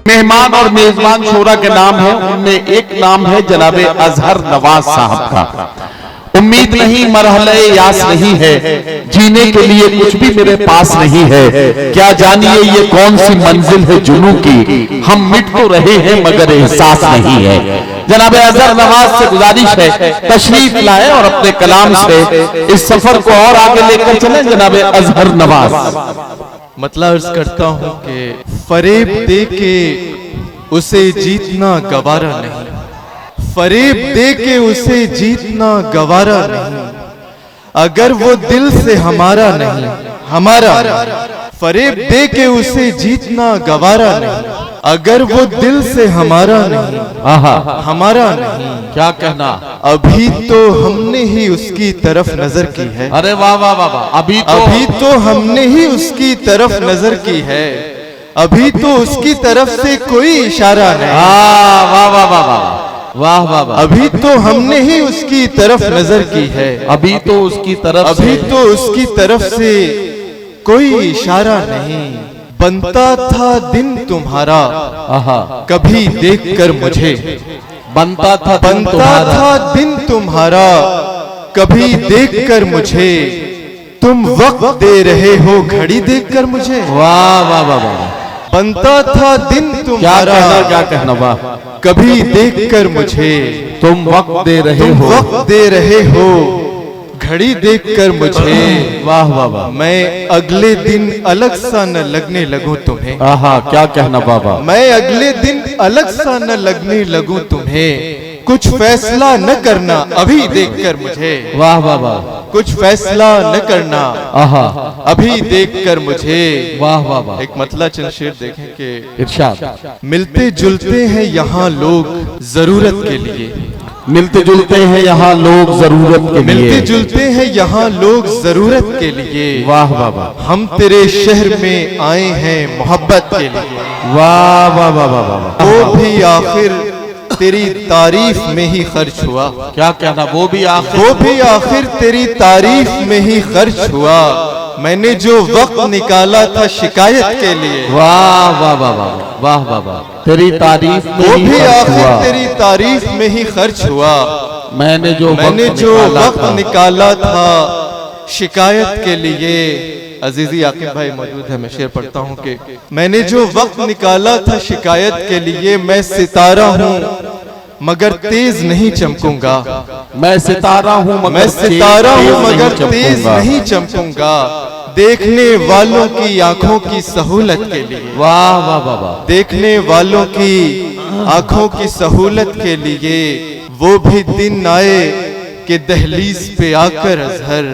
मेहमान और मेजबान शोरा के नाम है, उनमें एक नाम है जनाबे अजहर नवाज साहब का। उम्मीद नहीं मरहले यास नहीं है, जीने के लिए कुछ भी मेरे पास नहीं है, क्या जानिए ये कौन सी मंजिल है जुनू की, हम मिट तो रहे हैं मगर एहसास नहीं है। जनाबे अजहर नवाज से गुजारिश है तशरीफ लाए और अपने कलाम से इस सफर को और आगे लेकर चले। जनाबे अजहर नवाज। मतलब अर्ज करता हूं कि फरेब दे के उसे जीतना गवारा नहीं, फरेब दे के उसे जीतना गवारा नहीं, अगर वो दिल से हमारा नहीं, हमारा फरेब दे के उसे जीतना गवारा नहीं, अगर वो दिल से हमारा नहीं, हमारा नहीं। क्या कहना, अभी तो हमने ही उसकी तरफ नजर की है। अरे वाह वाह वाह वाह। अभी तो हमने ही उसकी तरफ नजर की है, अभी तो उसकी तरफ से कोई इशारा नहीं। वाह वाह वाह वाह वाह वाह वाह। अभी तो हमने ही उसकी तरफ नजर की है, अभी तो उसकी तरफ, अभी तो उसकी तरफ से कोई इशारा नहीं। बनता था दिन तुम्हारा कभी देखकर मुझे, बनता था दिन तुम्हारा कभी देखकर मुझे, तुम वक्त दे रहे हो घड़ी देखकर मुझे। वाह वाह वाह वाह। बनता था दिन तुम्हारा, क्या कहना वाह, कभी देखकर मुझे, तुम वक्त दे रहे हो, वक्त दे रहे हो घड़ी देखकर मुझे। वाह वाह वाह। मैं अगले दिन अलग सा न लगने लगूं तुम्हें। क्या कहना बाबा, मैं अगले दिन अलग सा न लगने लगूं तुम्हें, कुछ फैसला न करना अभी देखकर मुझे। वाह वाह वाह। कुछ फैसला न करना अभी देखकर मुझे। वाह वाह वाह। एक मतला चंद शेर देखें कि इरशाद। मिलते जुलते हैं यहाँ लोग जरूरत के लिए, मिलते जुलते हैं यहाँ लोग जरूरत के लिए, मिलते जुलते हैं यहाँ लोग जरूरत के लिए। वाह वाह वाह। हम तेरे शहर में आए हैं मोहब्बत के लिए। वाह वाह वाह वाह वाह। वो भी आखिर तेरी तारीफ में ही खर्च हुआ। क्या कहना, वो भी आखिर तेरी तारीफ में ही खर्च हुआ। मैंने जो वक्त निकाला था शिकायत के लिए। वाह वाह वाह वाह वाह वाह वाह। तेरी तारीफ में वो ही भी खर्च आखिर हुआ, तेरी तारीफ में ही खर्च हुआ। मैंने जो वक्त निकाला था शिकायत के लिए। अजीजी आकिब भाई मौजूद है, मैं शेर पढ़ता हूँ कि मैंने जो वक्त निकाला था शिकायत के लिए, मैं सितारा हूँ मगर तेज नहीं चमकूंगा। मैं सितारा हूँ मगर तेज नहीं चमकूंगा। देखने वालों की आंखों की सहूलत के लिए। वाह वाह वाह वाह। देखने वालों की आंखों की सहूलत के लिए वो भी दिन आए कि दहलीज पे आकर अजहर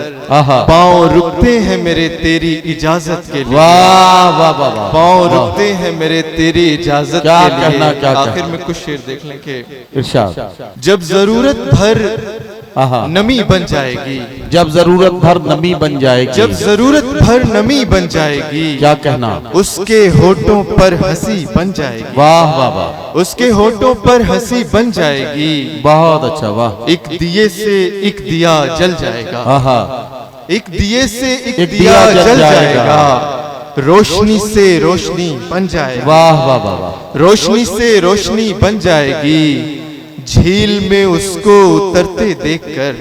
पाँव रुकते हैं मेरे तेरी इजाजत के लिए। वाह वाह वाह वाह। पाँव रुकते हैं मेरे तेरी इजाजत क्या के लिए। कहना, क्या आखिर कहना। में कुछ शेर देख लें कि इरशाद। जब जरूरत भर नमी बन जाएगी, जब जरूरत भर नमी बन जाएगी, जब जरूरत भर नमी बन जाएगी। क्या कहना, उसके होठों पर हंसी बन जाएगी। वाह वाह वाह। उसके होठों पर हंसी बन जाएगी। बहुत अच्छा वाह। एक दिए से एक दिया जल जाएगा। एक दिए से एक दिया जल जाएगा। रोशनी से रोशनी बन जाएगी। वाह वाह वाह वाह। रोशनी से रोशनी बन जाएगी। झील में उसको उतरते देखकर,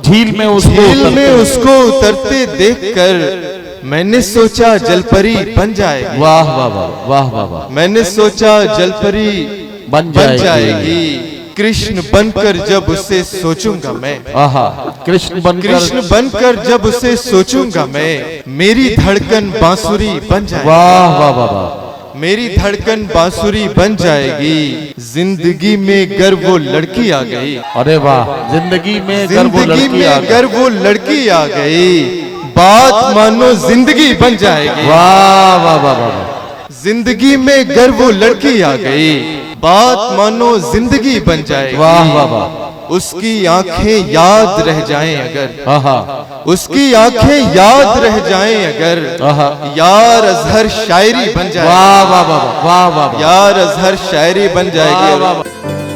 झील में उसको उतरते देखकर मैंने सोचा जलपरी बन जाएगी। वाह वाह वाह वाह वाह वाह। मैंने सोचा जलपरी बन जाएगी। कृष्ण बनकर जब उसे सोचूंगा मैं, कृष्ण बनकर जब उसे सोचूंगा मैं, मेरी धड़कन बांसुरी बन जाएगी। वाह वाह वाह वाह। मेरी धड़कन बांसुरी बन जाएगी। जिंदगी में गर वो लड़की आ गई। अरे वाह। जिंदगी में गर वो लड़की आ गई। बात मानो जिंदगी बन जाएगी। वाह वाह वाह वाह। जिंदगी में गर वो लड़की आ गई। बात मानो जिंदगी बन जाएगी। वाह वाह वाह। उसकी आंखें याद रह जाएं अगर, उसकी आंखें याद रह जाएं अगर, यार अजहर शायरी बन जाए। वाह वाह वाह वाह वाह। यार अजहर शायरी बन जाएगी।